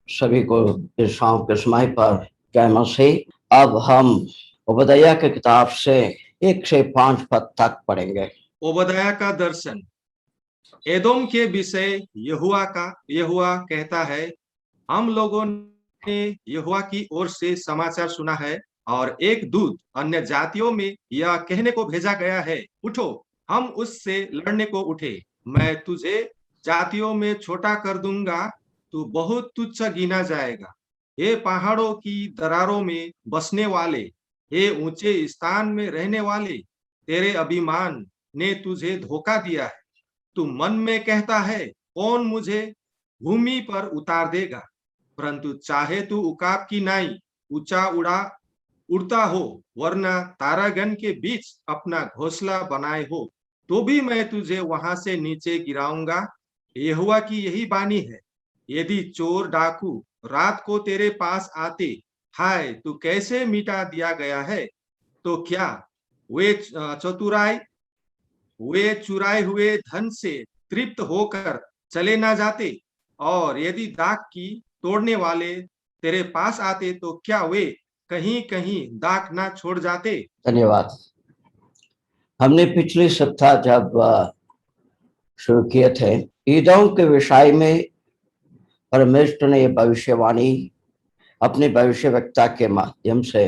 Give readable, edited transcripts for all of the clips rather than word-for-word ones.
सभी को इस शाम के समय पर जय मसीह। अब हम ओबदया की किताब से 1 से 5 पद तक पढ़ेंगे। ओबदया का दर्शन। एदोम के विषय यहोवा कहता है, हम लोगों ने यहोवा की ओर से समाचार सुना है और एक दूत अन्य जातियों में यह कहने को भेजा गया है, उठो, हम उससे लड़ने को उठे। मैं तुझे जातियों में छोटा कर दूंगा, तू बहुत तुच्छ गिना जाएगा। हे पहाड़ों की दरारों में बसने वाले, हे ऊंचे स्थान में रहने वाले, तेरे अभिमान ने तुझे धोखा दिया है। तू मन में कहता है, कौन मुझे भूमि पर उतार देगा? परंतु चाहे तू उकाब की नाई ऊंचा उड़ता हो, वरना तारागण के बीच अपना घोंसला बनाए हो, तो भी मैं तुझे वहां से नीचे गिराऊंगा। यहोवा की यही बानी है। यदि चोर डाकू रात को तेरे पास आते, हाय तू कैसे मिटा दिया गया है, तो क्या वे चुराए हुए धन से तृप्त होकर चले ना जाते? और यदि दाख की तोड़ने वाले तेरे पास आते, तो क्या वे कहीं कहीं दाख ना छोड़ जाते? धन्यवाद। हमने पिछले सप्ताह जब शुरू किए थे, ईदोम के विषय में परमेश्वर ने भविष्यवाणी अपने भविष्यवक्ता के माध्यम से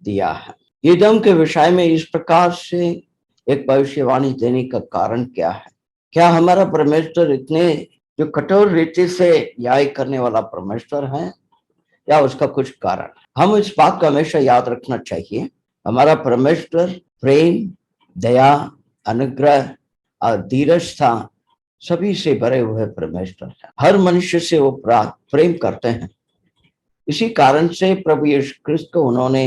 दिया है। ईदोम के विषय में इस प्रकार से एक भविष्यवाणी देने का कारण क्या है? क्या हमारा परमेश्वर इतने जो कठोर रीति से न्याय करने वाला परमेश्वर है, या उसका कुछ कारण? हम इस बात को हमेशा याद रखना चाहिए, हमारा परमेश्वर प्रेम, दया, अनुग्रह और धीरजता सभी से भरे हुए परमेश्वर है। हर मनुष्य से वो प्रेम करते हैं। इसी कारण से प्रभु यीशु क्रिस्त को उन्होंने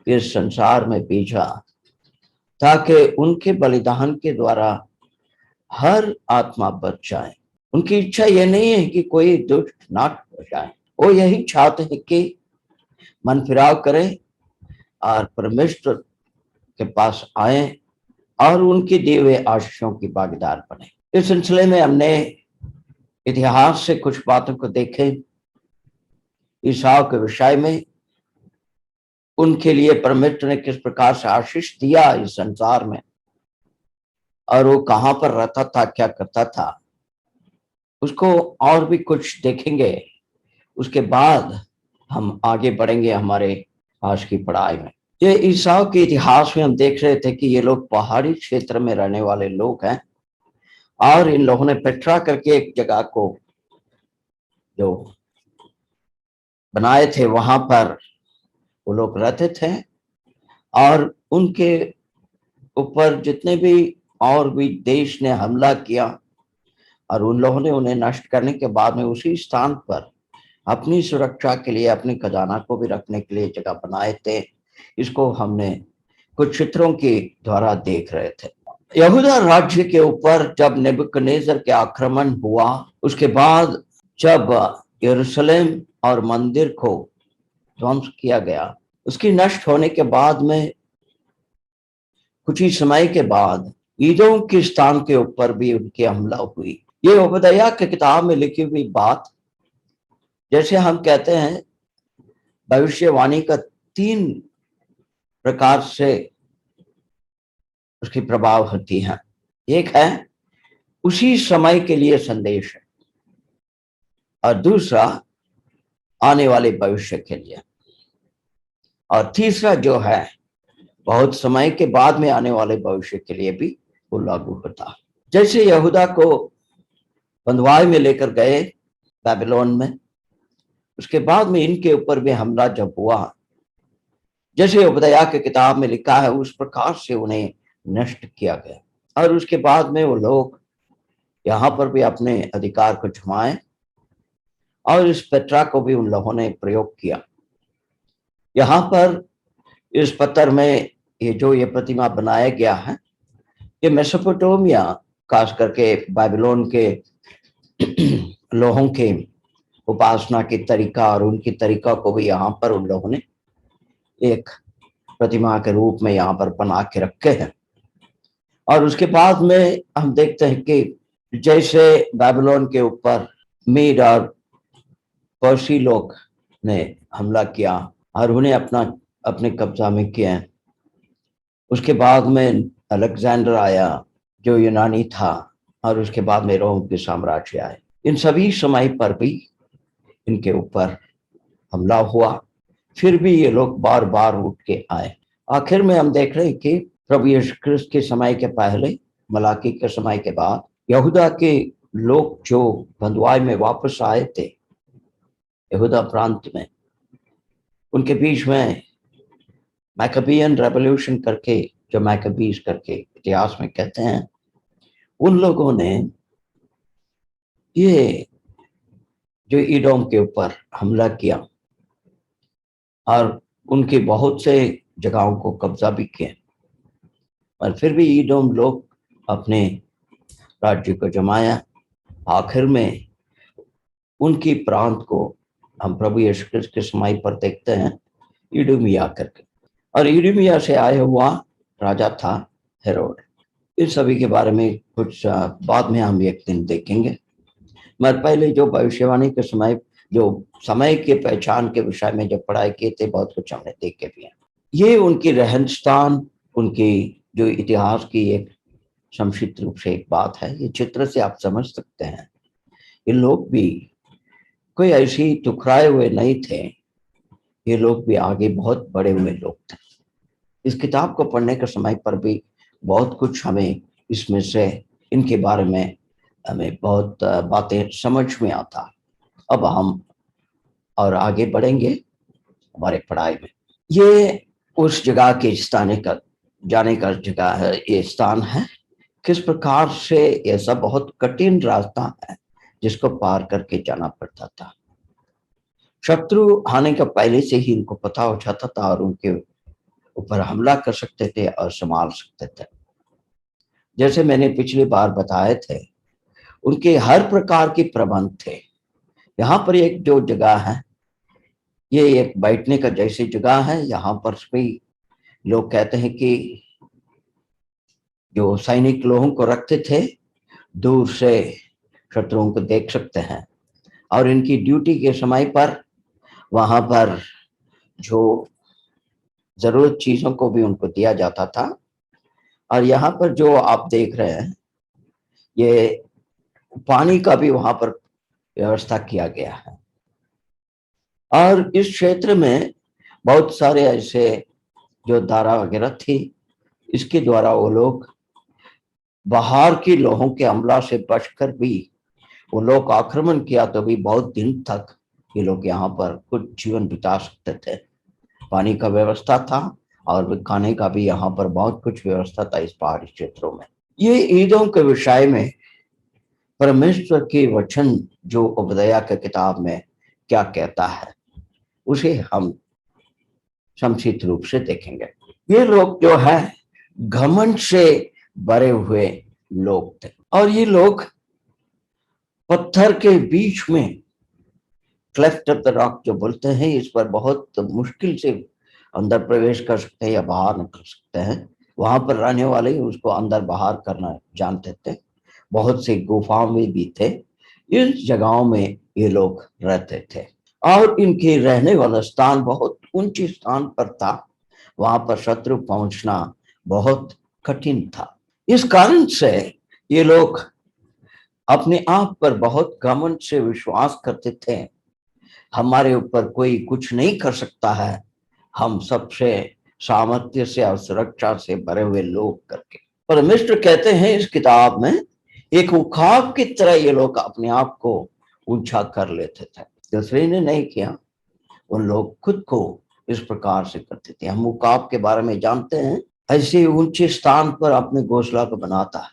इस संसार में भेजा, ताकि उनके बलिदान के द्वारा हर आत्मा बच जाए। उनकी इच्छा यह नहीं है कि कोई दुष्ट नाश हो जाए, वो यही चाहते हैं कि मन फिराव करें और परमेश्वर के पास आए और उनके दिए हुए आशीषों की भागीदार बने। इस सिलसिले में हमने इतिहास से कुछ बातों को देखे। ईसाव के विषय में उनके लिए परमेश्वर ने किस प्रकार से आशीष दिया इस संसार में, और वो कहां पर रहता था, क्या करता था, उसको और भी कुछ देखेंगे। उसके बाद हम आगे बढ़ेंगे हमारे आज की पढ़ाई में। ये ईसाव के इतिहास में हम देख रहे थे कि ये लोग पहाड़ी क्षेत्र में रहने वाले लोग हैं, और इन लोगों ने पेट्रा करके एक जगह को जो बनाए थे, वहां पर वो लोग रहते थे, और उनके ऊपर जितने भी और भी देश ने हमला किया, और उन लोगों ने उन्हें नष्ट करने के बाद में उसी स्थान पर अपनी सुरक्षा के लिए, अपने खजाना को भी रखने के लिए जगह बनाए थे। इसको हमने कुछ चित्रों के द्वारा देख रहे थे। यहूदा राज्य के ऊपर जब नेबुकदनेस्सर के आक्रमण हुआ, उसके बाद जब यरूशलेम और मंदिर को ध्वंस किया गया, उसकी नष्ट होने के बाद में कुछ ही समय के बाद ईदोम के स्थान के ऊपर भी उनकी हमला हुई। ये ओबदया की किताब में लिखी हुई बात, जैसे हम कहते हैं भविष्यवाणी का 3 प्रकार से उसकी प्रभाव होती है। एक है उसी समय के लिए संदेश है, और दूसरा आने वाले भविष्य के लिए, और तीसरा जो है बहुत समय के बाद में आने वाले भविष्य के लिए भी वो लागू होता है। जैसे यहूदा को बंधुआई में लेकर गए बेबीलोन में, उसके बाद में इनके ऊपर भी हमला जब हुआ, जैसे ओबदया की किताब में लिखा है, उस प्रकार से उन्हें नष्ट किया गया, और उसके बाद में वो लोग यहाँ पर भी अपने अधिकार को जमाए, और इस पेट्रा को भी उन लोगों ने प्रयोग किया। यहाँ पर इस पत्थर में ये प्रतिमा बनाया गया है, ये मेसोपोटामिया, खास करके बाबिलोन के लोगों के उपासना की तरीका और उनकी तरीका को भी यहाँ पर उन लोगों ने एक प्रतिमा के रूप में यहाँ पर बना के रखे हैं। और उसके बाद में हम देखते हैं कि जैसे बाबिलोन के ऊपर मीड और पर्सी लोग ने हमला किया और उन्हें अपने कब्जा में किया। उसके बाद में अलेक्जेंडर आया जो यूनानी था, और उसके बाद में रोम के साम्राज्य आए। इन सभी समय पर भी इनके ऊपर हमला हुआ, फिर भी ये लोग बार बार उठ के आए। आखिर में हम देख रहे हैं कि प्रभु यीशु ख्रिस्त के समय के पहले, मलाकी के समय के बाद, यहूदा के लोग जो बंधुआई में वापस आए थे यहूदा प्रांत में, उनके बीच में मैकबियन रेवोल्यूशन करके, जो मैकबीज करके इतिहास में कहते हैं, उन लोगों ने ये जो इदोम के ऊपर हमला किया और उनके बहुत से जगहों को कब्जा भी किया, पर फिर भी इदोम लोग अपने राज्य को जमाया। आखिर में उनकी प्रांत को हम प्रभु यीशु ख्रिस्त के समय पर देखते हैं इदुमिया करके, और इदुमिया से आया हुआ राजा था हेरोड। इन सभी के बारे में कुछ बाद में हम एक दिन देखेंगे। मैं पहले जो भविष्यवाणी के समय, जो समय के पहचान के विषय में जब पढ़ाई किए थे, बहुत कुछ हमने देखे भी हैं। ये उनकी रहन स्थान, उनकी जो इतिहास की एक संक्षिप्त रूप से एक बात है। ये चित्र से आप समझ सकते हैं ये लोग भी कोई ऐसी टुकराए हुए नहीं थे, ये लोग भी आगे बहुत बड़े हुए लोग थे। इस किताब को पढ़ने के समय पर भी बहुत कुछ हमें इसमें से, इनके बारे में हमें बहुत बातें समझ में आता। अब हम और आगे बढ़ेंगे हमारे पढ़ाई में। ये उस जगह के जाने का जगह है, ये स्थान है। किस प्रकार से यह सब बहुत कठिन रास्ता है जिसको पार करके जाना पड़ता था। शत्रु आने का पहले से ही इनको पता हो जाता था और उनके ऊपर हमला कर सकते थे और संभाल सकते थे। जैसे मैंने पिछली बार बताए थे, उनके हर प्रकार के प्रबंध थे। यहाँ पर एक जो जगह है, ये एक बैठने का जैसी जगह है। यहाँ पर भी लोग कहते हैं कि जो सैनिक लोगों को रखते थे, दूर से शत्रुओं को देख सकते हैं, और इनकी ड्यूटी के समय पर वहां पर जो जरूरत चीजों को भी उनको दिया जाता था। और यहाँ पर जो आप देख रहे हैं, ये पानी का भी वहां पर व्यवस्था किया गया है। और इस क्षेत्र में बहुत सारे ऐसे जो धारा वगैरह थी, इसके द्वारा वो लोग बाहर के लोगों के हमला से बचकर भी, वो लोग आक्रमण किया तो भी बहुत दिन तक ये लोग यहाँ पर कुछ जीवन बिता सकते थे। पानी का व्यवस्था था और खाने का भी यहाँ पर बहुत कुछ व्यवस्था था इस पहाड़ी क्षेत्रों में। ये ईदों के विषय में परमेश्वर के वचन जो उपदेया के किताब में क्या कहता है, उसे हम संक्षिप्त रूप से देखेंगे। ये लोग जो है घमंड से भरे हुए लोग थे, और ये लोग पत्थर के बीच में, क्लेफ्ट ऑफ द रॉक जो बोलते हैं, इस पर बहुत मुश्किल से अंदर प्रवेश कर सकते हैं या बाहर निकल सकते हैं। वहां पर रहने वाले उसको अंदर बाहर करना जानते थे। बहुत से गुफाओं में भी थे। इस जगहों में ये लोग रहते थे, और इनके रहने वाला स्थान बहुत ऊंचे स्थान पर था। वहां पर शत्रु पहुंचना बहुत कठिन था। इस कारण से ये लोग अपने आप पर बहुत घमंड से विश्वास करते थे, हमारे ऊपर कोई कुछ नहीं कर सकता है, हम सबसे सामर्थ्य से और सुरक्षा से भरे हुए लोग करके। परमेश्वर कहते हैं इस किताब में, एक उखाब की तरह ये लोग अपने आप को ऊंचा कर लेते थे। दूसरे ने नहीं किया, उन लोग खुद को इस प्रकार से करते थे। हम उखाब के बारे में जानते हैं, ऐसे ऊंचे स्थान पर अपने घोंसला को बनाता है,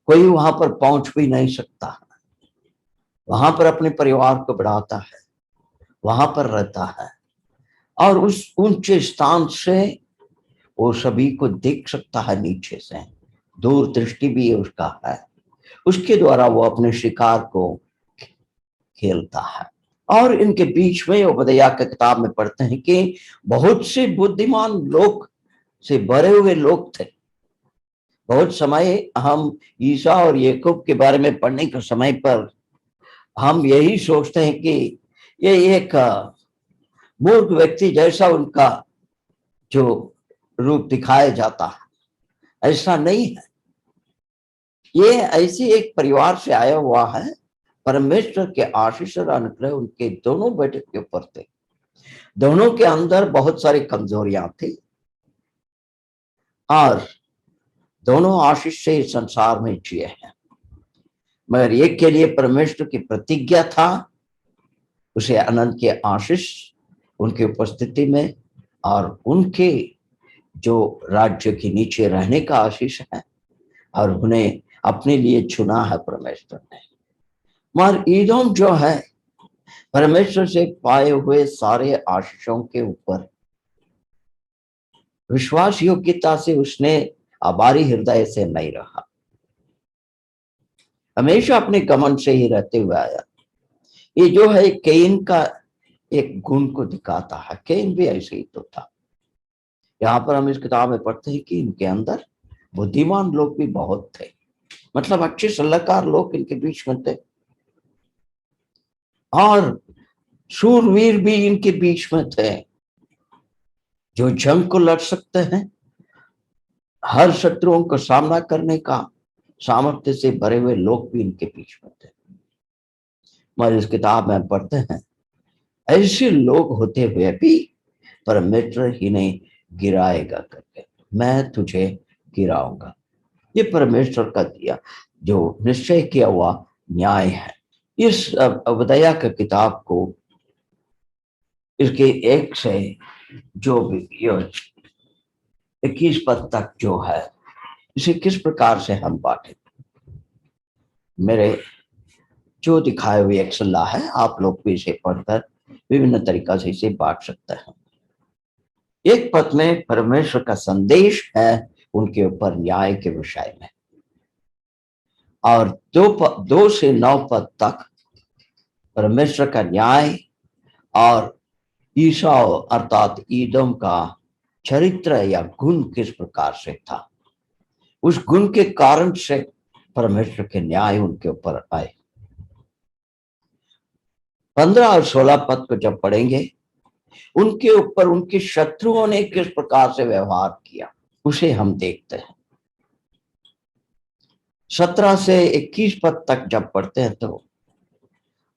कोई वहां पर पहुंच भी नहीं सकता, वहां पर अपने परिवार को बढ़ाता है, वहां पर रहता है, और उस ऊंचे स्थान से वो सभी को देख सकता है नीचे से, दूर दृष्टि भी उसका है। उसके द्वारा वो अपने शिकार को खेलता है। और इनके बीच में उपदेया की किताब में पढ़ते हैं कि बहुत से बुद्धिमान लोग से भरे हुए लोग थे। बहुत समय हम ईसा और याकूब के बारे में पढ़ने के समय पर हम यही सोचते हैं कि ये एक मूर्ख व्यक्ति जैसा उनका जो रूप दिखाया जाता है, ऐसा नहीं है। ये ऐसी एक परिवार से आया हुआ है। परमेश्वर के आशीष और अनुग्रह उनके दोनों बेटे के ऊपर थे। दोनों के अंदर बहुत सारी कमजोरियां थी और दोनों आशीष से इस संसार में जिए हैं, मगर एक के लिए परमेश्वर की प्रतिज्ञा था, उसे अनंत के आशीष उनकी उपस्थिति में और उनके जो राज्य के नीचे रहने का आशीष है, और उन्हें अपने लिए चुना है परमेश्वर ने। मगर ईदोम जो है, परमेश्वर से पाए हुए सारे आशीषों के ऊपर विश्वास योग्यता से उसने आभारी हृदय से नहीं रहा, हमेशा अपने घमंड से ही रहते हुए आया। ये जो है कैन का एक गुण को दिखाता है। कैन भी ऐसे ही तो था। यहाँ पर हम इस किताब में पढ़ते हैं कि इनके अंदर बुद्धिमान लोग भी बहुत थे, मतलब अच्छे सलाहकार लोग इनके बीच में थे, और शूरवीर भी इनके बीच में थे जो जंग को लड़ सकते हैं, हर शत्रुओं का सामना करने का सामर्थ्य से भरे हुए लोग भी इनके बीच में थे। मगर इस किताब में पढ़ते हैं ऐसे लोग होते हुए भी परमेश्वर ही नहीं गिराएगा करके, मैं तुझे गिराऊंगा। ये परमेश्वर का दिया जो निश्चय किया हुआ न्याय है। इस अवदया का किताब को इसके 1 से जो भी 21 पद तक जो है, इसे किस प्रकार से हम बांटे, मेरे जो दिखाए हुए एक सलाह है, आप लोग भी इसे पढ़कर विभिन्न तरीका से इसे बांट सकते हैं। 1 पद में परमेश्वर का संदेश है उनके ऊपर न्याय के विषय में, और 2 से 9 पद तक परमेश्वर का न्याय और ईसाव अर्थात ईदोम का चरित्र या गुण किस प्रकार से था, उस गुण के कारण से परमेश्वर के न्याय उनके ऊपर आए। 15 और 16 पद को जब पढ़ेंगे, उनके ऊपर उनके शत्रुओं ने किस प्रकार से व्यवहार किया उसे हम देखते हैं। 17 से 21 पद तक जब पढ़ते हैं तो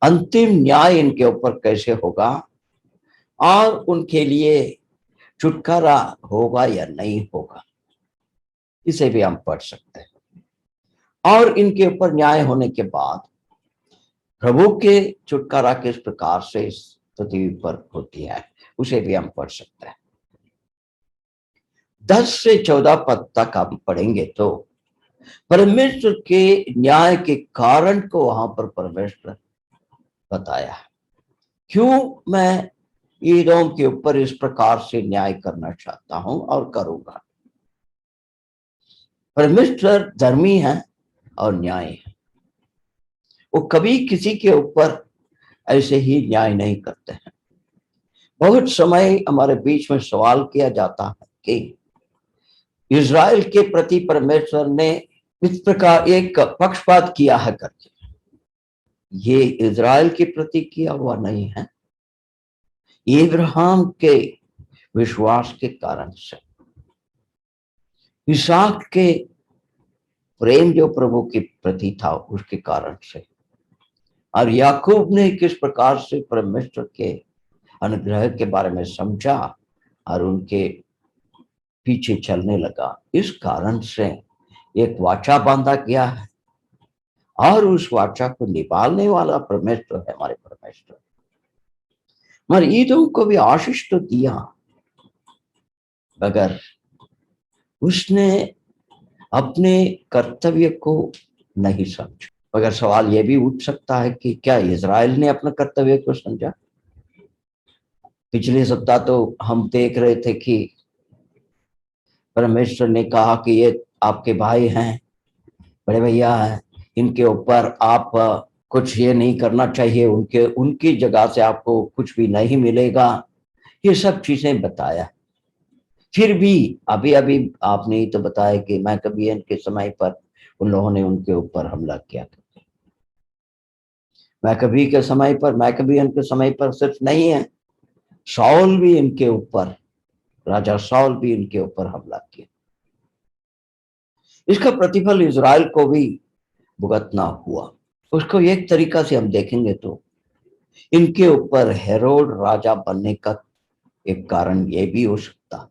अंतिम न्याय इनके ऊपर कैसे होगा और उनके लिए छुटकारा होगा या नहीं होगा, इसे भी हम पढ़ सकते हैं। और इनके ऊपर न्याय होने के बाद प्रभु के छुटकारा किस प्रकार से इस पृथ्वी पर होती है, उसे भी हम पढ़ सकते हैं। 10 से 14 पद तक हम पढ़ेंगे तो परमेश्वर के न्याय के कारण को वहां पर परमेश्वर बताया है। क्यों मैं ईदोम के ऊपर इस प्रकार से न्याय करना चाहता हूं और करूंगा। परमेश्वर धर्मी है और न्याय है, वो कभी किसी के ऊपर ऐसे ही न्याय नहीं करते हैं। बहुत समय हमारे बीच में सवाल किया जाता है कि इज़राइल के प्रति परमेश्वर ने इस प्रकार एक पक्षपात किया है करके। ये इज़राइल के प्रति किया हुआ नहीं है, इब्राहिम के विश्वास के कारण से, इसहाक के प्रेम जो प्रभु के प्रति था उसके कारण से, और याकूब ने किस प्रकार से परमेश्वर के अनुग्रह के बारे में समझा और उनके पीछे चलने लगा, इस कारण से एक वाचा बांधा गया है और उस वाचा को निभाने वाला परमेश्वर है, हमारे परमेश्वर। मगर ईदोम को भी आशीष तो दिया, मगर उसने अपने कर्तव्य को नहीं समझा। मगर सवाल यह भी उठ सकता है कि क्या इज़राइल ने अपने कर्तव्य को समझा। पिछले सप्ताह तो हम देख रहे थे कि परमेश्वर ने कहा कि ये आपके भाई हैं, बड़े भैया हैं, इनके ऊपर आप कुछ ये नहीं करना चाहिए, उनकी जगह से आपको कुछ भी नहीं मिलेगा, ये सब चीजें बताया। फिर भी अभी अभी आपने ही तो बताया कि मैं कभी इनके समय पर उन लोगों ने उनके ऊपर हमला किया। मैकबी के समय पर, मैकबियन के समय पर सिर्फ नहीं है, शाऊल भी इनके ऊपर, राजा शाऊल भी इनके ऊपर हमला किया। इसका प्रतिफल इजराइल को भी भुगतना हुआ। उसको एक तरीका से हम देखेंगे तो इनके ऊपर हेरोड राजा बनने का एक कारण यह भी हो सकता है।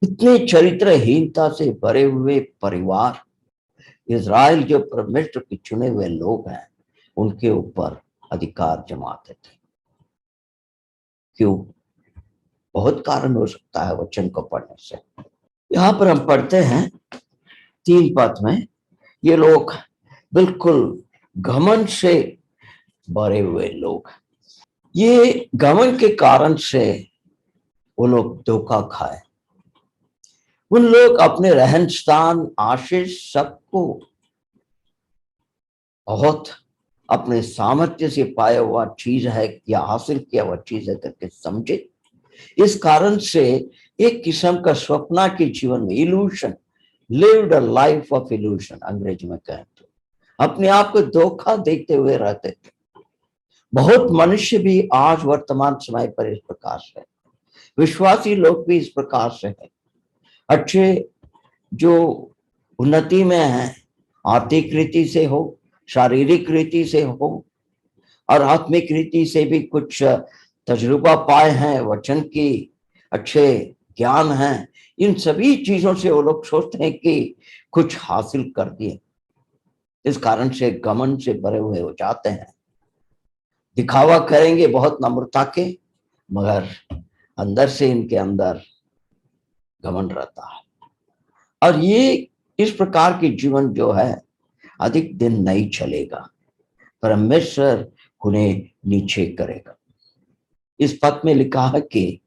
इतने चरित्रहीनता से भरे हुए परिवार, इजराइल जो परमेश्वर के चुने हुए लोग हैं, उनके ऊपर अधिकार जमाते थे। क्यों? बहुत कारण हो सकता है वचन को पढ़ने से। यहां पर हम पढ़ते हैं 3 पद में, ये लोग बिल्कुल घमंड से भरे हुए लोग। ये घमंड के कारण से वो लोग धोखा खाए। उन लोग अपने रहन स्थान, आशीष, सबको बहुत अपने सामर्थ्य से पाया हुआ चीज है या हासिल किया हुआ चीज है करके समझे। इस कारण से एक किस्म का स्वप्ना के जीवन में, evolution, lived a life of evolution अंग्रेजी में कहें तो, अपने आप को धोखा देते हुए रहते थे। बहुत मनुष्य भी आज वर्तमान समय पर इस प्रकार से, विश्वासी लोग भी इस प्रकार से है। अच्छे जो उन्नति में है, आर्थिक रीति से हो, शारीरिक रीति से हो और आत्मिक रीति से भी कुछ तजुर्बा पाए हैं, वचन की अच्छे ज्ञान है, इन सभी चीजों से वो लोग सोचते हैं कि कुछ हासिल कर दिए। इस कारण से घमंड से भरे हुए हो जाते हैं। दिखावा करेंगे बहुत नम्रता के, मगर अंदर से इनके अंदर घमंड रहता है। और ये इस प्रकार की जीवन जो है अधिक दिन नहीं चलेगा, परमेश्वर उन्हें नीचे करेगा। इस पद में लिखा है कि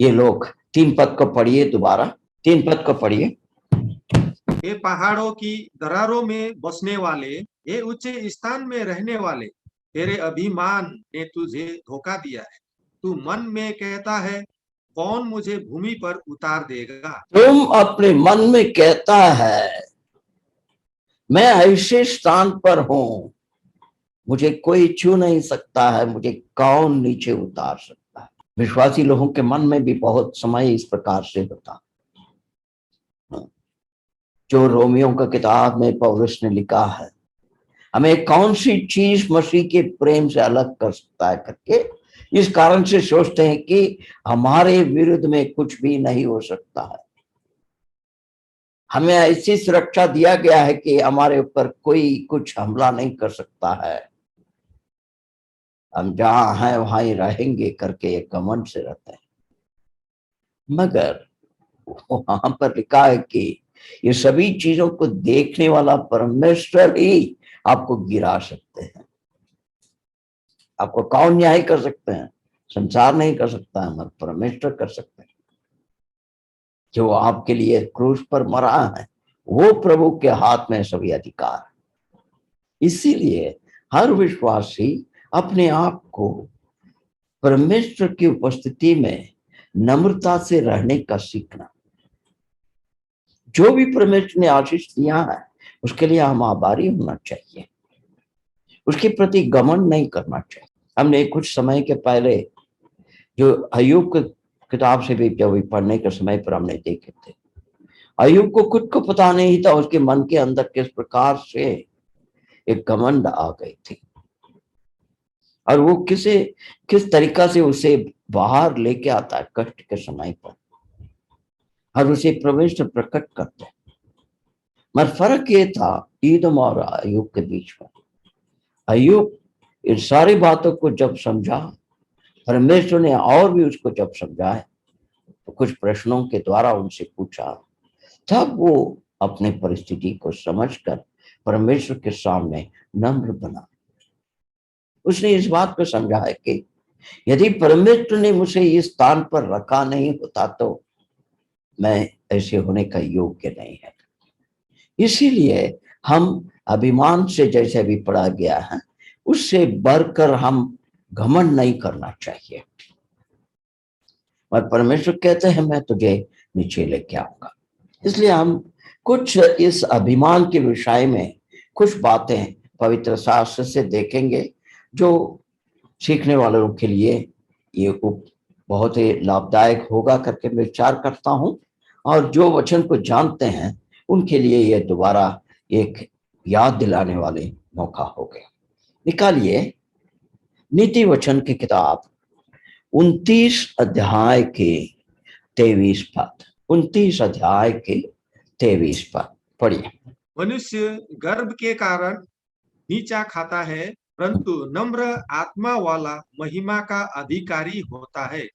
ये लोग, 3 पद को पढ़िए, दोबारा 3 पद को पढ़िए। ये पहाड़ों की दरारों में बसने वाले, ये ऊंचे स्थान में रहने वाले, तेरे अभिमान ने तुझे धोखा दिया है। तू मन में कहता है, कौन मुझे भूमि पर उतार देगा। तुम अपने मन में कहता है, मैं ऐसे स्थान पर हूं, मुझे कोई छू नहीं सकता है, मुझे कौन नीचे उतार सकता है। विश्वासी लोगों के मन में भी बहुत समय इस प्रकार से होता। जो रोमियो का किताब में पौलुस ने लिखा है, हमें कौन सी चीज मसीह के प्रेम से अलग कर सकता है करके, इस कारण से सोचते हैं कि हमारे विरुद्ध में कुछ भी नहीं हो सकता है। हमें ऐसी सुरक्षा दिया गया है कि हमारे ऊपर कोई कुछ हमला नहीं कर सकता है, हम जहां हैं वहां ही रहेंगे करके एक घमंड से रहते हैं। मगर वहां पर लिखा है कि ये सभी चीजों को देखने वाला परमेश्वर ही आपको गिरा सकते हैं। आपको कौन न्याय कर सकते हैं? संसार नहीं कर सकता है, मगर परमेश्वर कर सकते हैं। जो आपके लिए क्रूस पर मरा है, वो प्रभु के हाथ में सभी अधिकार। इसीलिए हर विश्वासी अपने आप को परमेश्वर की उपस्थिति में नम्रता से रहने का सीखना। जो भी परमेश्वर ने आशीष दिया है उसके लिए हम आभारी होना चाहिए, उसके प्रति घमंड नहीं करना चाहिए। हमने कुछ समय के पहले जो अय्यूब की किताब से भी जब पढ़ने के समय पर हमने देखे थे, अय्यूब को खुद को पता नहीं था उसके मन के अंदर किस प्रकार से एक घमंड आ गई थी और वो किस तरीका से उसे बाहर लेके आता है कष्ट के समय पर और उसे परमेश्वर प्रकट करते हैं। मगर फर्क ये था ईदम और अय्यूब के बीच में। अय्यूब इन सारी बातों को जब समझा, परमेश्वर ने और भी उसको जब समझाया तो कुछ प्रश्नों के द्वारा उनसे पूछा, तब वो अपने परिस्थिति को समझकर परमेश्वर के सामने नम्र बना। उसने इस बात को समझा है कि यदि परमेश्वर ने मुझे इस स्थान पर रखा नहीं होता तो मैं ऐसे होने का योग्य नहीं है। इसीलिए हम अभिमान से, जैसे भी पढ़ा गया है, उससे बढ़कर हम घमंड नहीं करना चाहिए। और परमेश्वर कहते हैं मैं तुझे नीचे लेके आऊंगा। इसलिए हम कुछ इस अभिमान के विषय में कुछ बातें पवित्र शास्त्र से देखेंगे, जो सीखने वालों के लिए ये बहुत ही लाभदायक होगा करके मैं विचार करता हूं, और जो वचन को जानते हैं उनके लिए ये दोबारा एक याद दिलाने वाले मौका हो गया। निकालिए नीति वचन की किताब 29 अध्याय के 23 पद। 29 अध्याय के 23 पद पढ़िए। मनुष्य गर्व के कारण नीचा खाता है, परंतु नम्र आत्मा वाला महिमा का अधिकारी होता है।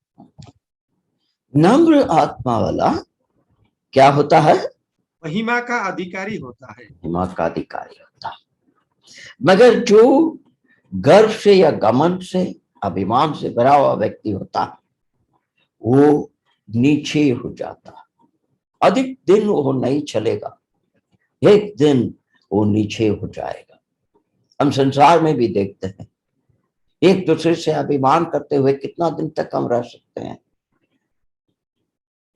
नम्र आत्मा वाला क्या होता है? महिमा का अधिकारी होता है। महिमा का अधिकारी होता है। मगर जो गर्व से या घमंड से, अभिमान से भरा हुआ व्यक्ति होता है, वो नीचे हो जाता है। अधिक दिन वो नहीं चलेगा, एक दिन वो नीचे हो जाएगा। हम संसार में भी देखते हैं, एक दूसरे से अभिमान करते हुए कितना दिन तक हम रह सकते हैं।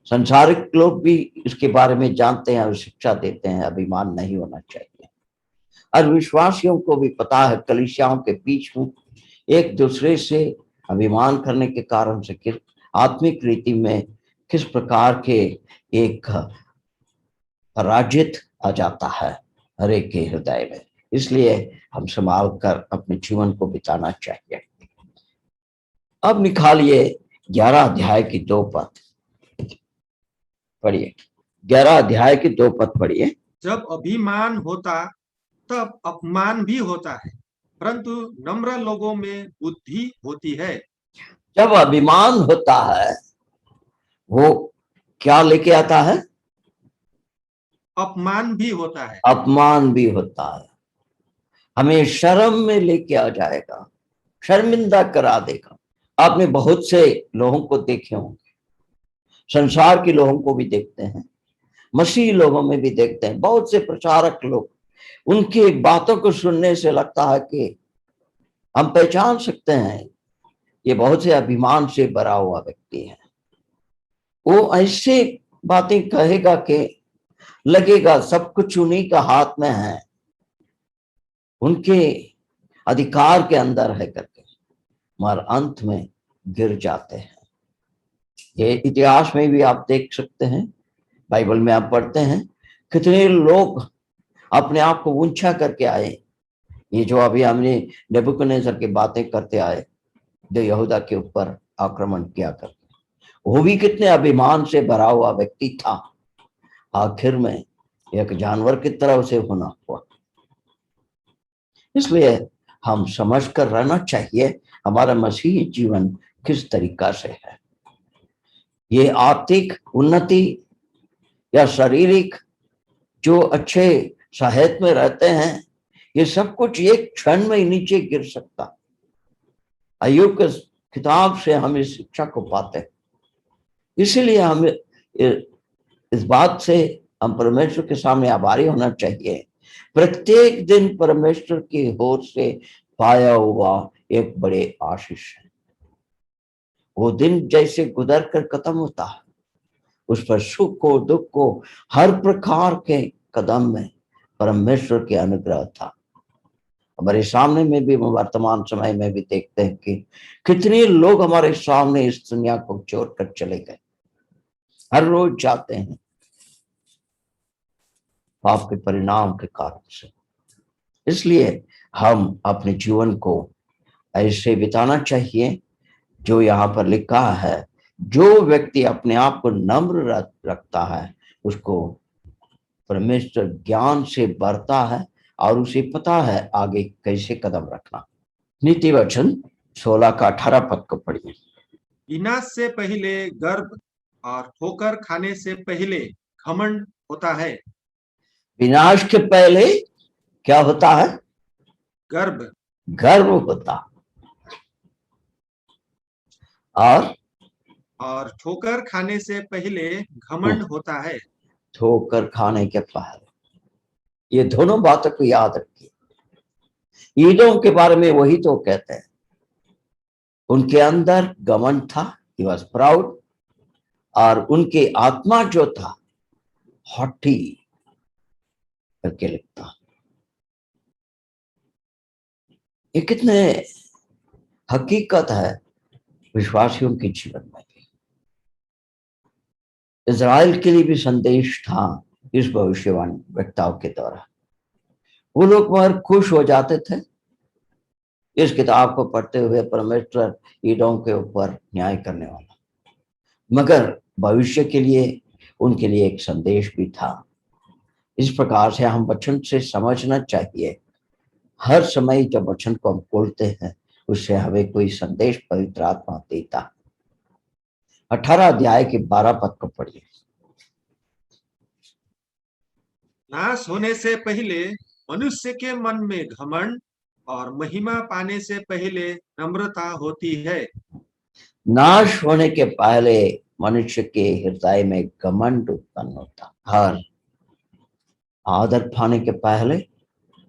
संसारिक लोग भी इसके बारे में जानते हैं और शिक्षा देते हैं, अभिमान नहीं होना चाहिए। और विश्वासियों को भी पता है, कलीसियाओं के बीच में एक दूसरे से अभिमान करने के कारण से किस आत्मिक रीति में किस प्रकार के एक पराजित आ जाता है हर एक के हृदय में। इसलिए हम संभाल कर अपने जीवन को बिताना चाहिए। अब निकालिए 11 अध्याय की 2 पद पढ़िए। 11 अध्याय की 2 पद पढ़िए। जब अभिमान होता तब अपमान भी होता है, परंतु नम्र लोगों में बुद्धि होती है। जब अभिमान होता है वो क्या लेके आता है? अपमान भी होता है। अपमान भी होता है, हमें शर्म में लेके आ जाएगा, शर्मिंदा करा देगा। आपने बहुत से लोगों को देखे होंगे, संसार के लोगों को भी देखते हैं, मसीही लोगों में भी देखते हैं। बहुत से प्रचारक लोग, उनकी बातों को सुनने से लगता है कि हम पहचान सकते हैं ये बहुत से अभिमान से भरा हुआ व्यक्ति है। वो ऐसे बातें कहेगा कि लगेगा सब कुछ उन्हीं का हाथ में है, उनके अधिकार के अंदर है करके, मगर अंत में गिर जाते हैं। ये इतिहास में भी आप देख सकते हैं, बाइबल में आप पढ़ते हैं, कितने लोग अपने आप को ऊंचा करके आए। ये जो अभी हमने नेबुकदनेस्सर की बातें करते आए, जो यहूदा के ऊपर आक्रमण किया करके, वो भी कितने अभिमान से भरा हुआ व्यक्ति था। आखिर में एक जानवर की तरह उसे होना हुआ। इसलिए हम समझ कर रहना चाहिए हमारा मसीही जीवन किस तरीका से है। ये आर्थिक उन्नति या शारीरिक जो अच्छे साहित्य में रहते हैं, ये सब कुछ एक क्षण में ही नीचे गिर सकता। अय्यूब के किताब से हम इस शिक्षा को पाते हैं। इसीलिए हम इस बात से हम परमेश्वर के सामने आभारी होना चाहिए। प्रत्येक दिन परमेश्वर की ओर से पाया हुआ एक बड़े आशीष है। वो दिन जैसे गुजर कर खत्म होता है, उस पर सुख को दुख को हर प्रकार के कदम में परमेश्वर के अनुग्रह था। हमारे सामने में भी, वर्तमान समय में भी देखते हैं कि कितने लोग हमारे सामने इस दुनिया को छोड़कर चले गए, हर रोज जाते हैं पाप के परिणाम के कारण से। इसलिए हम अपने जीवन को ऐसे बिताना चाहिए जो यहाँ पर लिखा है, जो व्यक्ति अपने आप को नम्र रखता है उसको परमेश्वर ज्ञान से भरता है और उसे पता है आगे कैसे कदम रखना। नीति वचन 16 का 18 पद को पढ़िए। विनाश से पहले गर्व और ठोकर खाने से पहले घमंड होता है। विनाश के पहले क्या होता है? गर्व। गर्व होता। और ठोकर खाने से पहले घमंड होता है। ठोकर खाने के पहले, ये दोनों बातों को याद रखिए। ईदों के बारे में वही तो कहते हैं, उनके अंदर घमंड था, he was proud, और उनकी आत्मा जो था हॉटी करके लिखता। ये कितने हकीकत है विश्वासियों के जीवन में भी। इज़राइल के लिए भी संदेश था इस भविष्यवाणी वक्ताओं के द्वारा। वो लोग मगर खुश हो जाते थे इस किताब को पढ़ते हुए, परमेश्वर ईदोम के ऊपर न्याय करने वाला, मगर भविष्य के लिए उनके लिए एक संदेश भी था। इस प्रकार से हम वचन से समझना चाहिए, हर समय जब वचन को हम खोलते हैं उससे हमें कोई संदेश पवित्र आत्मा देता। 18 अध्याय के 12 पद को पढ़िए। नाश होने से पहले मनुष्य के मन में घमंड और महिमा पाने से पहले नम्रता होती है। नाश होने के पहले मनुष्य के हृदय में घमंड उत्पन्न होता, हर आदर पाने के पहले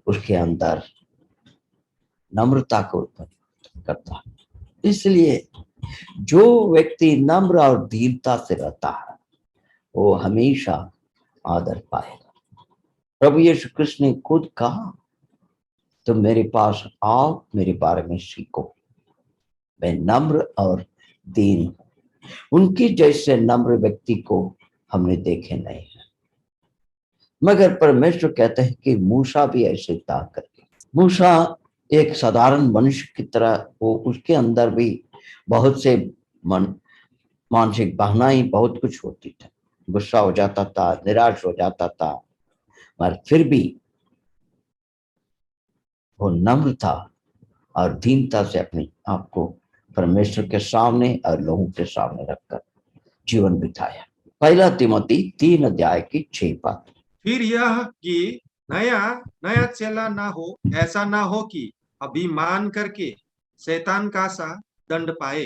उसके अंदर नम्रता को उत्पन्न करता। इसलिए जो व्यक्ति नम्र और दीनता से रहता है वो हमेशा आदर पाएगा। प्रभु यीशु कृष्ण ने खुद कहा, तुम मेरे पास आओ, मेरे बारे में सीखो, मैं नम्र और दीन हूं। उनकी जैसे नम्र व्यक्ति को हमने देखे नहीं है, मगर परमेश्वर कहते हैं कि मूसा भी ऐसे था करके। मूसा एक साधारण मनुष्य की तरह, वो उसके अंदर भी बहुत से मानसिक भावनाएं बहुत कुछ होती थी। गुस्सा हो जाता था, निराश हो जाता था, मगर फिर भी वो नम्र था और दीनता से अपने आप को परमेश्वर के सामने और लोगों के सामने रखकर जीवन बिताया। पहला तिमोथी 3 अध्याय की 6 पद। फिर यह कि नया चेला ना हो, ऐसा ना हो कि अभिमान करके शैतान का सा दंड पाए।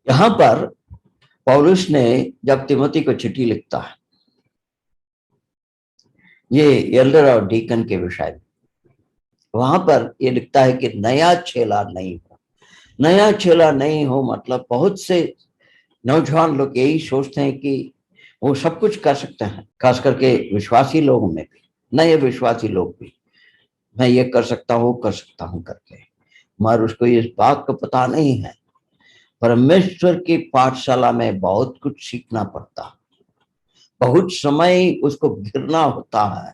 यहां पर पौलुस ने जब तिमोथी को चिट्ठी लिखता है, ये एल्डर और डीकन के विषय में, वहां पर ये लिखता है कि नया चेला नहीं हो। नया चेला नहीं हो मतलब बहुत से नौजवान लोग यही सोचते हैं कि वो सब कुछ कर सकते हैं, खास करके विश्वासी लोगों में भी, नए विश्वासी लोग भी, मैं ये कर सकता हूँ करके, मगर उसको इस बात को पता नहीं है परमेश्वर की पाठशाला में बहुत कुछ सीखना पड़ता, बहुत समय उसको गिरना होता है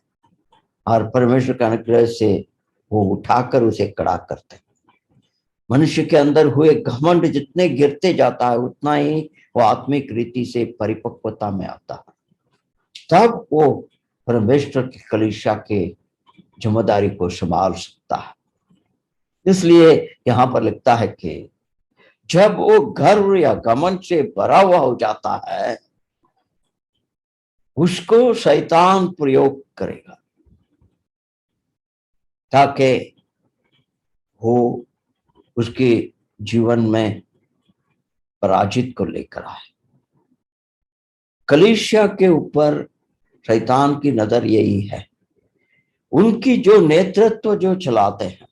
और परमेश्वर के अनुग्रह से वो उठाकर उसे कड़ा करते। मनुष्य के अंदर हुए घमंड जितने गिरते जाता है उतना ही वो आत्मिक रीति से परिपक्वता में आता है, तब वो परमेश्वर की कलीसिया के जिम्मेदारी को संभाल सकता है। इसलिए यहां पर लिखता है कि जब वो गर्व या घमंड से भरा हुआ हो जाता है उसको शैतान प्रयोग करेगा ताकि वो उसके जीवन में पराजित को लेकर आए। कलीसिया के ऊपर शैतान की नजर यही है, उनकी जो नेतृत्व जो चलाते हैं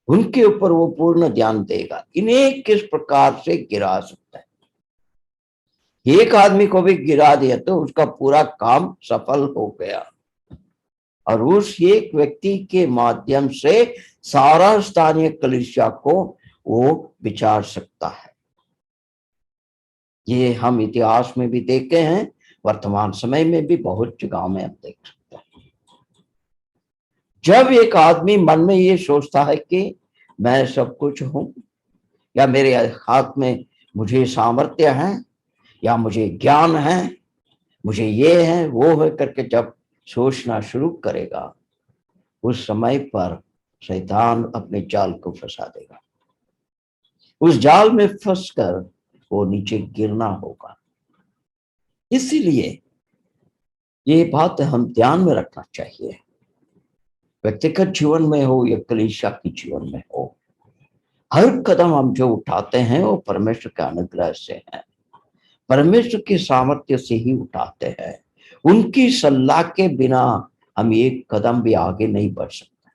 उनके ऊपर वो पूर्ण ध्यान देगा, इन्हें किस प्रकार से गिरा सकता है। एक आदमी को भी गिरा दिया तो उसका पूरा काम सफल हो गया और उस एक व्यक्ति के माध्यम से सारा स्थानीय कलीसिया को वो विचार सकता है। ये हम इतिहास में भी देखे हैं, वर्तमान समय में भी बहुत जगह में हम देख सकते हैं। जब एक आदमी मन में ये सोचता है कि मैं सब कुछ हूं या मेरे हाथ में मुझे सामर्थ्य है या मुझे ज्ञान है, मुझे ये है वो है करके जब सोचना शुरू करेगा उस समय पर शैतान अपने जाल को फंसा देगा। उस जाल में फंसकर वो नीचे गिरना होगा। इसीलिए ये बात हम ध्यान में रखना चाहिए, व्यक्तिगत जीवन में हो या कलीसिया के जीवन में हो, हर कदम हम जो उठाते हैं वो परमेश्वर के अनुग्रह से है, परमेश्वर के सामर्थ्य से ही उठाते हैं। उनकी सलाह के बिना हम एक कदम भी आगे नहीं बढ़ सकते।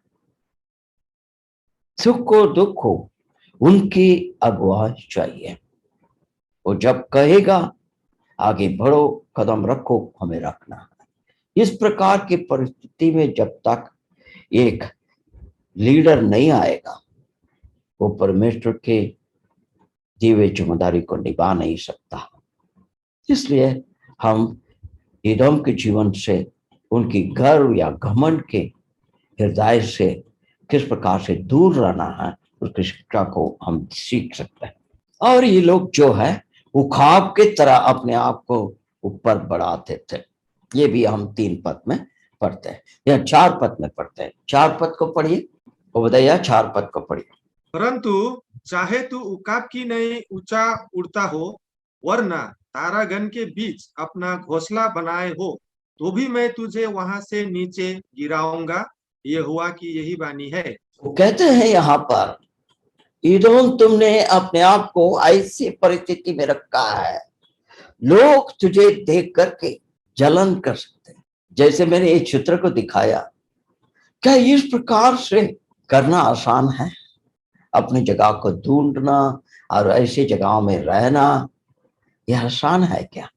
सुख हो दुख हो उनकी अगुवाई चाहिए, वो जब कहेगा आगे बढ़ो, कदम रखो, हमें रखना है। इस प्रकार की परिस्थिति में जब तक एक लीडर नहीं आएगा वो परमेश्वर के दी हुई जिम्मेदारी को निभा नहीं सकता। इसलिए हम एदोम के जीवन से, उनकी गर्व या घमंड के हृदय से किस प्रकार से दूर रहना है उसकी शिक्षा को हम सीख सकते हैं। और ये लोग जो है वो ख्वाब की तरह अपने आप को ऊपर बढ़ाते थे। ये भी हम 3 पद में पढ़ते हैं या 4 पद में पढ़ते हैं। 4 पद को पढ़िए, वो बताइए 4 पद को पढ़िए। परंतु चाहे तू उकाब की नहीं ऊंचा उड़ता हो, वरना तारागण के बीच अपना घोंसला बनाए हो, तो भी मैं तुझे वहां से नीचे गिराऊंगा। यहोवा की यही वाणी है। वो कहते हैं यहाँ पर, एदोम तुमने अपने आप को ऐसी परिस्थिति में रखा है, लोग तुझे देख करके जलन कर सकते हैं। जैसे मैंने एक चित्र को दिखाया, क्या इस प्रकार से करना आसान है? अपनी जगह को ढूंढना और ऐसी जगहों में रहना, यह आसान है क्या?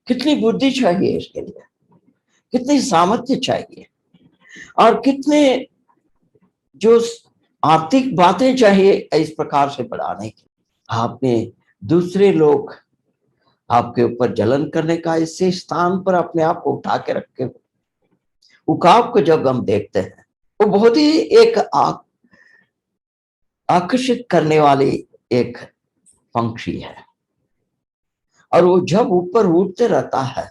कितनी बुद्धि चाहिए इसके लिए, कितनी सामर्थ्य चाहिए, और कितने जो आर्थिक बातें चाहिए इस प्रकार से बढ़ाने की। आपने दूसरे लोग आपके ऊपर जलन करने का इसी स्थान पर अपने आप को उठा के रखे हो। उकाब को जब हम देखते हैं, वो बहुत ही एक आकर्षित करने वाली एक पंक्षी है, और वो जब ऊपर उड़ते रहता है,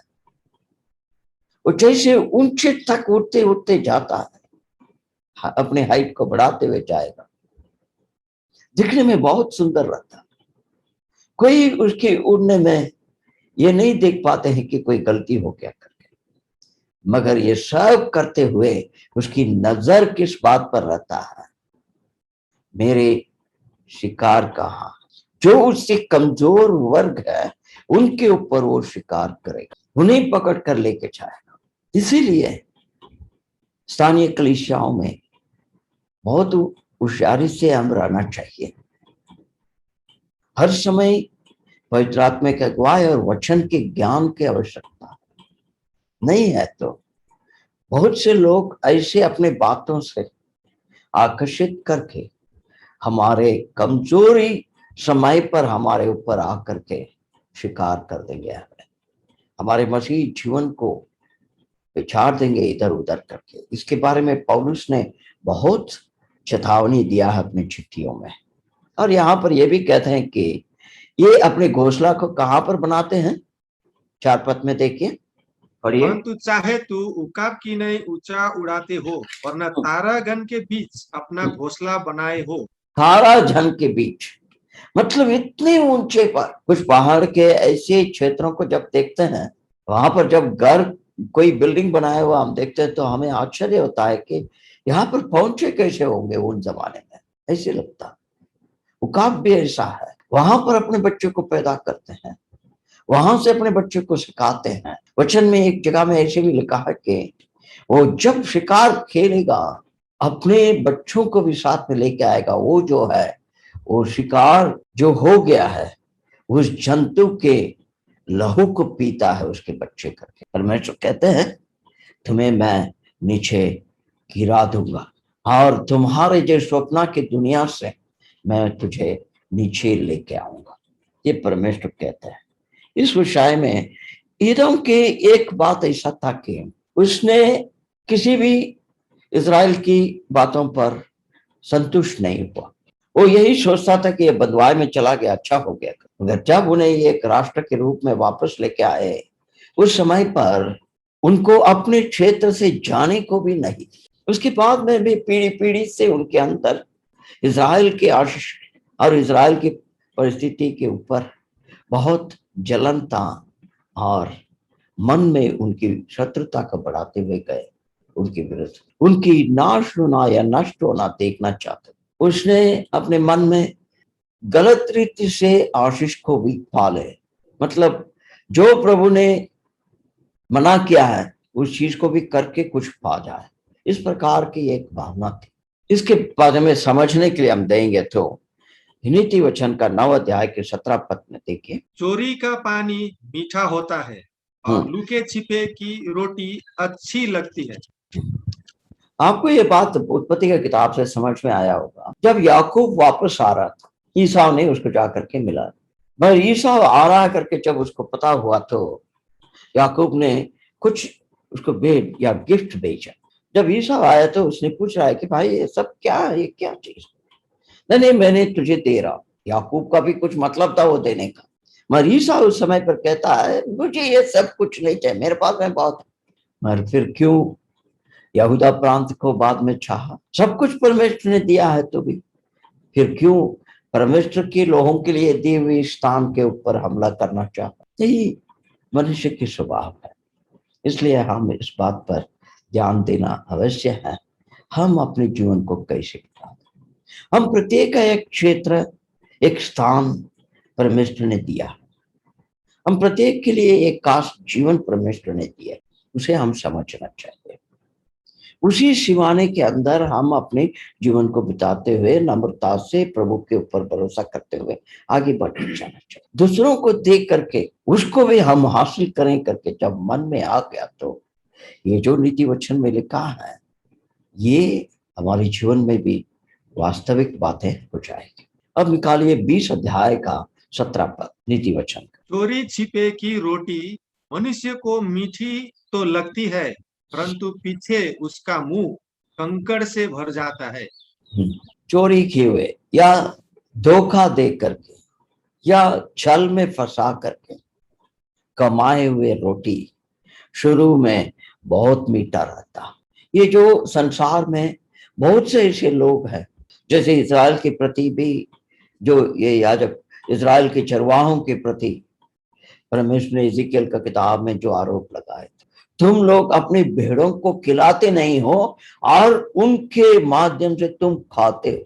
वो जैसे ऊंचे तक उड़ते उड़ते जाता है, अपने हाइट को बढ़ाते हुए जाएगा, दिखने में बहुत सुंदर रहता है। कोई उसके उड़ने में ये नहीं देख पाते हैं कि कोई गलती हो क्या करके, मगर ये सब करते हुए उसकी नजर किस बात पर रहता है? मेरे शिकार कहाँ, जो उससे कमजोर वर्ग है उनके ऊपर वो शिकार करेगा, उन्हें पकड़ कर लेके जाएगा। इसीलिए स्थानीय कलीसियाओं में बहुत होशियारी से हम रहना चाहिए। हर समय पवित्र आत्मा के अगुवाई और वचन के ज्ञान की आवश्यकता नहीं है। तो बहुत से लोग ऐसे अपने बातों से आकर्षित करके हमारे कमजोरी समय पर हमारे ऊपर आकर के शिकार कर देंगे, हमारे मसीह जीवन को बिछाड़ देंगे इधर उधर करके। इसके बारे में पौलुस ने बहुत चेतावनी दिया है अपनी चिट्ठियों में। और यहाँ पर यह भी कहते हैं कि ये अपने घोंसला को कहाँ पर बनाते हैं? 4 पद में देखिए, पढ़िए। परंतु चाहे तू उकाब की नहीं ऊंचा उड़ाते हो, वरना तारागण के बीच अपना घोंसला बनाए हो। तारा झन के बीच, मतलब इतने ऊंचे पर। कुछ पहाड़ के ऐसे क्षेत्रों को जब देखते हैं, वहां पर जब घर कोई बिल्डिंग बनाया हुआ हम देखते हैं, तो हमें आश्चर्य होता है कि यहाँ पर पहुंचे कैसे होंगे उन जमाने में, ऐसे लगता है। उकाब भी ऐसा है, वहां पर अपने बच्चों को पैदा करते हैं, वहां से अपने बच्चों को सिखाते हैं। वचन में एक जगह में ऐसे भी लिखा है कि वो जब शिकार खेलेगा अपने बच्चों को भी साथ में लेके आएगा। वो जो है, वो शिकार जो हो गया है उस जंतु के लहू को पीता है उसके बच्चे करके। परमेश्वर कहते हैं, तुम्हें मैं नीचे गिरा दूंगा और तुम्हारे जो स्वप्न की दुनिया से मैं तुझे नीचे लेके आऊंगा। ये परमेश्वर कहते हैं। इस विषय में एदोम के एक बात ऐसा था कि उसने किसी भी इजराइल की बातों पर संतुष्ट नहीं हुआ। वो यही सोचता था कि ये बंधुआई में चला गया अच्छा हो गया, मगर जब उन्हें एक राष्ट्र के रूप में वापस लेके आए, उस समय पर उनको अपने क्षेत्र से जाने को भी नहीं। उसके बाद में भी पीढ़ी पीढ़ी से उनके अंदर इजराइल के आशीष और इजराइल की परिस्थिति के ऊपर बहुत जलन था, और मन में उनकी शत्रुता को बढ़ाते हुए गए उनके विरुद्ध। उनकी नाश होना या नष्ट होना देखना चाहते। उसने अपने मन में गलत रीति से आशीष को भी पाले, मतलब जो प्रभु ने मना किया है उस चीज को भी करके कुछ पा जाए, इस प्रकार की एक भावना थी। इसके बारे में समझने के लिए हम देंगे तो नीति वचन का 9 अध्याय के 17 पद में देखिए। चोरी का पानी मीठा होता है और लुके छिपे की रोटी अच्छी लगती है। आपको ये बात उत्पत्ति की किताब से समझ में आया होगा। जब याकूब वापस आ रहा था, ईसा ने उसको जाकर के मिला, मगर ईसा आ रहा करके जब उसको पता हुआ तो याकूब ने कुछ उसको भेंट या गिफ्ट भेजा। जब ईसा आया तो उसने पूछ रहा है कि भाई ये सब क्या है, ये क्या चीज? नहीं, मैंने तुझे दे रहा। याकूब का भी कुछ मतलब था वो देने का, मगर ईसा उस समय पर कहता है मुझे ये सब कुछ नहीं चाहिए, मेरे पास में बहुत है। मगर फिर क्यों यहूदा प्रांत को बाद में चाहा? सब कुछ परमेश्वर ने दिया है तो भी फिर क्यों परमेश्वर के लोगों के लिए दी हुई स्थान के ऊपर हमला करना चाहता? यही मनुष्य की स्वभाव है। इसलिए हम इस बात पर ध्यान देना अवश्य है, हम अपने जीवन को कैसे बिताते। हम प्रत्येक एक क्षेत्र, एक स्थान परमेश्वर ने दिया। हम प्रत्येक के लिए एक खास जीवन परमेश्वर ने दिया, उसे हम समझना चाहिए। उसी सीमाने के अंदर हम अपने जीवन को बिताते हुए नम्रता से प्रभु के ऊपर भरोसा करते हुए आगे बढ़ते जाना चाहिए। दूसरों को देख करके उसको भी हम हासिल करें करके जब मन में आ गया तो ये जो नीति वचन में लिखा है ये हमारे जीवन में भी वास्तविक बातें हो जाएगी। अब निकालिए 20 अध्याय का 17 पद नीति वचन। चोरी छिपे की रोटी मनुष्य को मीठी तो लगती है, परंतु पीछे उसका मुंह कंकड़ से भर जाता है। चोरी किए हुए या धोखा दे करके या छल में फंसा करके कमाए हुए रोटी शुरू में बहुत मीठा रहता। ये जो संसार में बहुत से ऐसे लोग हैं, जैसे इजराइल के प्रति भी जो ये याजक इजराइल के चरवाहों के प्रति परमेश्वर ने इज़िकियल का किताब में जो आरोप लगाए थे, तुम लोग अपनी भेड़ों को खिलाते नहीं हो और उनके माध्यम से तुम खाते हो,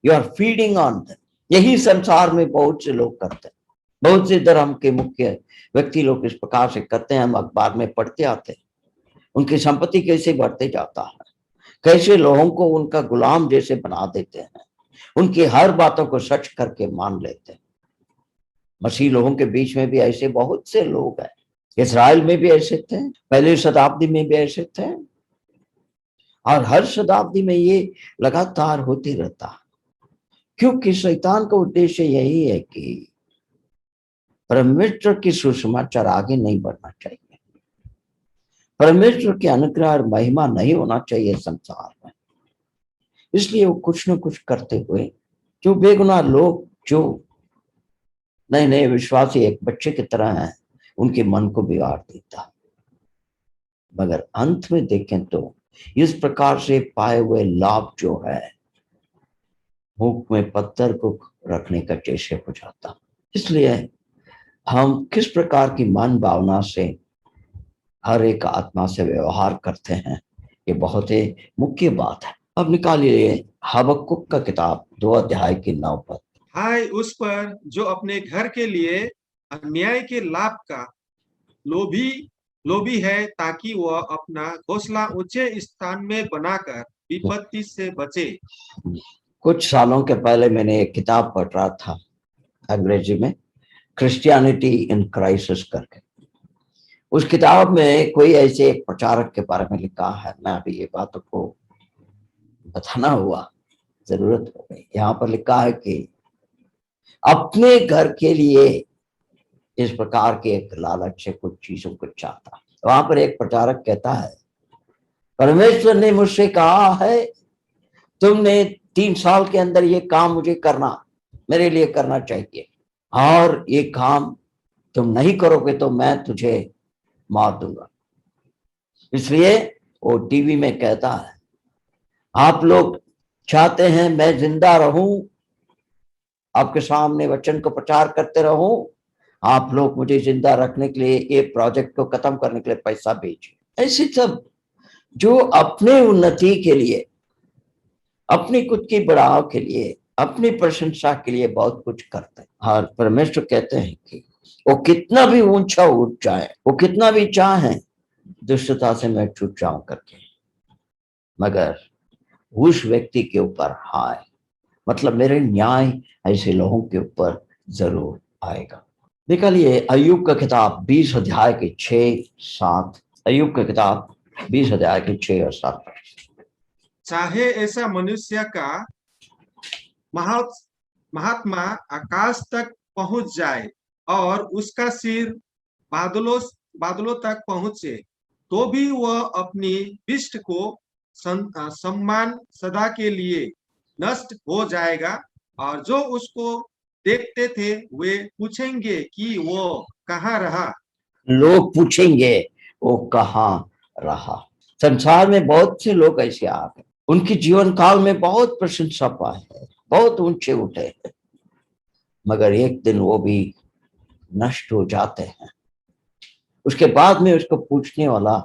you are feeding on them. यही संसार में बहुत से लोग करते हैं। बहुत से धर्म के मुख्य व्यक्ति लोग इस प्रकार से करते हैं। हम अखबार में पढ़ते आते हैं उनकी संपत्ति कैसे बढ़ते जाता है, कैसे लोगों को उनका गुलाम जैसे बना देते हैं, उनकी हर बातों को सच करके मान लेते हैं। मसीह लोगों के बीच में भी ऐसे बहुत से लोग हैं। इजराइल में भी ऐसे थे, पहली शताब्दी में भी ऐसे थे, और हर शताब्दी में ये लगातार होती रहता है, क्योंकि शैतान का उद्देश्य यही है कि परमेश्वर की सुसमाचार आगे नहीं बढ़ना चाहिए, परमेश्वर के अनुग्रह और महिमा नहीं होना चाहिए संसार में। इसलिए वो कुछ न कुछ करते हुए जो बेगुनाह लोग जो नए नए विश्वासी एक बच्चे की तरह हैं, उनके मन को बिगाड़ देता। मगर अंत में देखें तो इस प्रकार से पाए हुए लाभ जो है मुख में पत्थर को रखने का जैसे हो जाता। इसलिए हम किस प्रकार की मन भावना से हर एक आत्मा से व्यवहार करते हैं, ये बहुत ही मुख्य बात है। अब निकालिए हबक्कुक का किताब 2 अध्याय की 9 पद। हाय उस पर जो अपने घर के लिए अन्याय के लाभ का लोभी है, ताकि वह अपना घोंसला ऊंचे स्थान में बनाकर विपत्ति से बचे। कुछ सालों के पहले मैंने एक किताब पढ़ रहा था अंग्रेजी में, क्रिश्चियनिटी इन क्राइसिस करके। उस किताब में कोई ऐसे एक प्रचारक के बारे में लिखा है, मैं अभी ये बातों को बताना हुआ, जरूरत हो गई। यहाँ पर लिखा है कि अपने घर के लिए इस प्रकार के एक लालच से कुछ चीजों को चाहता। वहां पर एक प्रचारक कहता है परमेश्वर ने मुझसे कहा है तुमने 3 साल के अंदर ये काम मुझे करना, मेरे लिए करना चाहिए, और ये काम तुम नहीं करोगे तो मैं तुझे मार दूंगा। इसलिए वो टीवी में कहता है आप लोग चाहते हैं मैं जिंदा रहूं, आपके सामने वचन को प्रचार करते रहूं, आप लोग मुझे जिंदा रखने के लिए ये प्रोजेक्ट को खत्म करने के लिए पैसा भेजिए। ऐसे सब जो अपने उन्नति के लिए, अपनी खुद की बढ़ाव के लिए, अपनी प्रशंसा के लिए बहुत कुछ करते हैं। और परमेश्वर कहते हैं कि वो कितना भी ऊंचा उठ जाए, वो कितना भी चाहे दुष्टता से मैं छूट जाऊं करके, मगर उस व्यक्ति के ऊपर हाय, मतलब मेरे न्याय ऐसे लोगों के ऊपर जरूर आएगा। निकालिए अय्यूब का किताब 20 अध्याय के 6-7। अय्यूब का किताब 20 अध्याय के 6 और 7। चाहे ऐसा मनुष्य का महात्मा आकाश तक पहुंच जाए और उसका सिर बादलों बादलों तक पहुंचे, तो भी वह अपनी विष्ट को सम्मान सदा के लिए नष्ट हो जाएगा। और जो उसको देखते थे वे पूछेंगे कि वो कहाँ रहा। लोग पूछेंगे वो कहाँ रहा। संसार में बहुत से लोग ऐसे आ गए, उनके जीवन काल में बहुत प्रशंसा पाए, बहुत ऊंचे उठे, मगर एक दिन वो भी नष्ट हो जाते हैं। उसके बाद में उसको पूछने वाला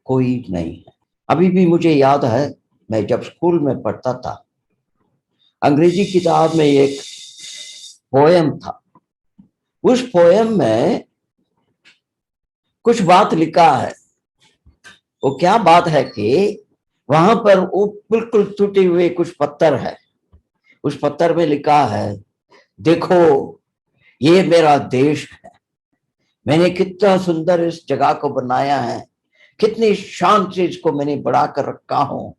कोई नहीं है। अभी भी मुझे याद है, मैं जब स्कूल में पढ़ता था, अंग्रेजी किताब में एक पोएम था। उस पोएम में कुछ बात लिखा है। वो क्या बात है कि वहां पर वो बिल्कुल टूटे हुए कुछ पत्थर है। उस पत्थर में लिखा है, देखो ये मेरा देश है, मैंने कितना सुंदर इस जगह को बनाया है, कितनी शान से इसको मैंने बढ़ा कर रखा हूं,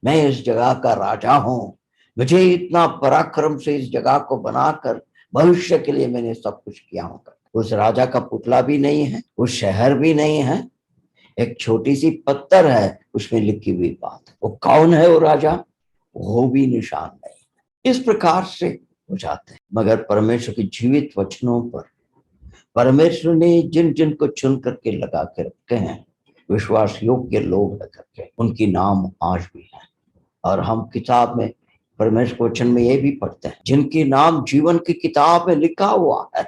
मैं इस जगह का राजा हूं, मुझे इतना पराक्रम से इस जगह को बनाकर भविष्य के लिए मैंने सब कुछ किया होगा। उस राजा का पुतला भी नहीं है, उस शहर भी नहीं है, एक छोटी सी पत्थर है, उसमें लिखी हुई बात। वो कौन है वो राजा, वो भी निशान नहीं। इस प्रकार से हो जाते हैं। मगर परमेश्वर के जीवित वचनों पर परमेश्वर ने जिन जिन को चुन करके लगा के रखे हैं, विश्वास योग्य लोग है करके, उनकी नाम आज भी है। और हम किताब में, परमेश्वर वचन में ये भी पढ़ते हैं, जिनकी नाम जीवन की किताब में लिखा हुआ है,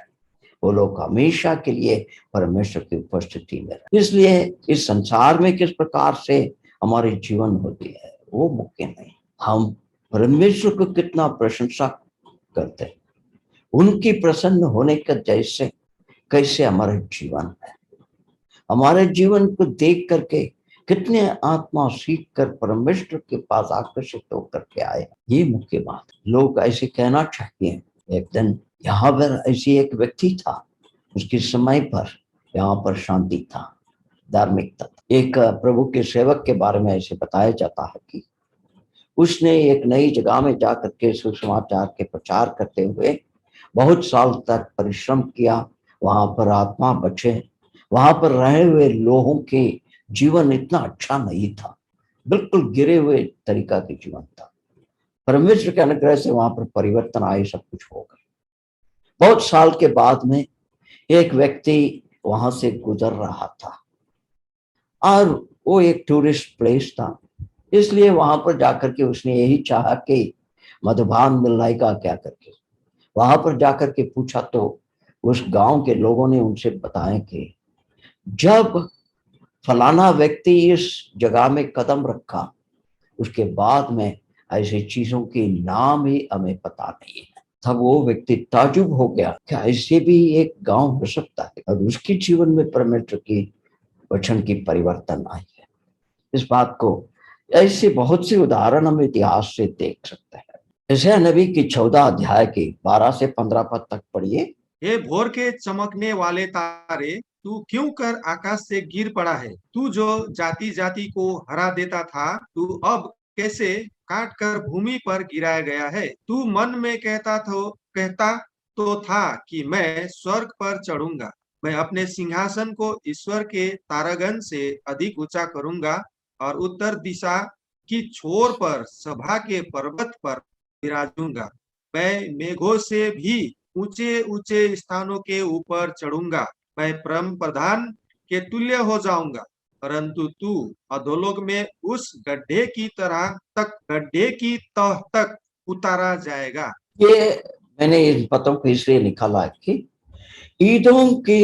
वो लोग हमेशा के लिए परमेश्वर की उपस्थिति में रहे। इसलिए इस संसार में किस प्रकार से हमारे जीवन होती है वो मुख्य नहीं, हम परमेश्वर को कितना प्रशंसा करते हैं, उनकी प्रसन्न होने का जैसे कैसे हमारा जीवन है, हमारे जीवन को देख करके कितने आत्मा सीख कर परमेश्वर के पास आकर्षित होकर के आए, ये मुख्य बात। लोग ऐसे कहना चाहिए, एक दिन यहाँ पर ऐसी एक व्यक्ति था, उसके समय पर यहाँ पर शांति था, धार्मिकता। एक प्रभु के सेवक के बारे में ऐसे बताया जाता है कि उसने एक नई जगह में जाकर के सुसमाचार के प्रचार करते हुए बहुत साल तक परिश्रम किया। वहां पर आत्मा बचे, वहां पर रहे हुए लोगों के जीवन इतना अच्छा नहीं था, बिल्कुल गिरे हुए तरीका के जीवन था। परमेश्वर के अनुग्रह से वहां पर परिवर्तन आए, सब कुछ हो गया। बहुत साल के बाद में एक व्यक्ति वहां से गुजर रहा था और वो एक टूरिस्ट प्लेस था, इसलिए वहां पर जाकर के उसने यही चाहा कि मधुबान मिलाएगा क्या करके। वहां पर जाकर के पूछा तो उस गांव के लोगों ने उनसे बताया कि जब फलाना व्यक्ति इस जगह में कदम रखा, उसके बाद में ऐसी चीजों के नाम ही हमें पता नहीं है। तब वो व्यक्ति ताजुब हो गया, क्या ऐसे भी एक गांव हो सकता है, और उसके जीवन में परमेश्वर की वचन की परिवर्तन आई है। इस बात को ऐसे बहुत से उदाहरण हम इतिहास से देख सकते हैं। यशायाह नबी की 14 अध्याय के 12 से 15 पद तक पढ़िए। हे भोर के चमकने वाले तारे, तू क्यों कर आकाश से गिर पड़ा है? तू जो जाति जाति को हरा देता था, तू अब कैसे काट कर भूमि पर गिराया गया है? तू मन में कहता तो था कि मैं स्वर्ग पर चढ़ूंगा, मैं अपने सिंहासन को ईश्वर के तारागण से अधिक ऊंचा करूंगा और उत्तर दिशा की छोर पर सभा के पर्वत पर विराजूंगा। मैं मेघों से भी ऊंचे ऊंचे स्थानों के ऊपर चढ़ूंगा, मैं परम प्रधान के तुल्य हो जाऊंगा। परंतु तू अधोलोक में उस गड्ढे की तह तक उतारा जाएगा। ये मैंने इन पदों को इसलिए निकाला कि ईदों के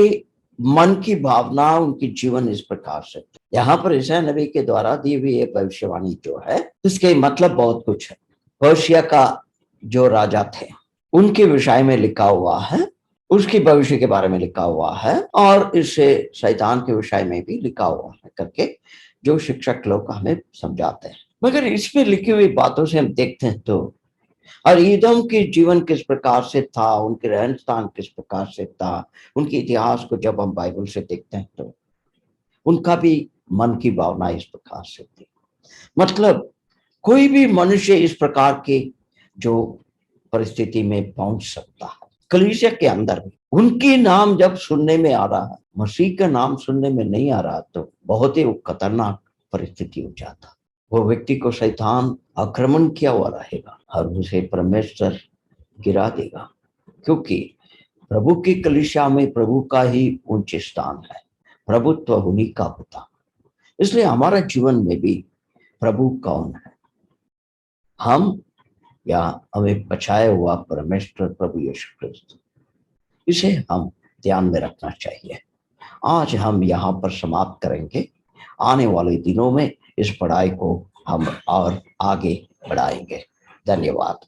मन की भावना, उनकी जीवन इस प्रकार से। यहाँ पर यशायाह नबी के द्वारा दी हुई ये भविष्यवाणी जो है, इसके मतलब बहुत कुछ है। होशिया का जो राजा थे उनके विषय में लिखा हुआ है, उसकी भविष्य के बारे में लिखा हुआ है, और इससे शैतान के विषय में भी लिखा हुआ है करके जो शिक्षक लोग हमें समझाते हैं। मगर इसमें लिखी हुई बातों से हम देखते हैं तो, और ईदोम के जीवन किस प्रकार से था, उनके रहन सहन किस प्रकार से था, उनके इतिहास को जब हम बाइबल से देखते हैं तो उनका भी मन की भावना इस प्रकार से थी। मतलब कोई भी मनुष्य इस प्रकार के जो परिस्थिति में पहुंच सकता है, कलीसिया के अंदर भी उनकी नाम जब सुनने में आ रहा है, मसीह का नाम सुनने में नहीं आ रहा, तो बहुत ही खतरनाक परिस्थिति हो जाता। वो व्यक्ति को शैतान आक्रमण किया हुआ रहेगा और उसे परमेश्वर गिरा देगा, क्योंकि प्रभु की कलीसिया में प्रभु का ही उच्च स्थान है, प्रभुत्व उन्हीं का होता। इसलिए हमारा जीवन में भी प्रभु कौन है, हम या हमें बचाया हुआ परमेश्वर प्रभु यीशु क्रिस्त, इसे हम ध्यान में रखना चाहिए। आज हम यहाँ पर समाप्त करेंगे। आने वाले दिनों में इस पढ़ाई को हम और आगे बढ़ाएंगे। धन्यवाद।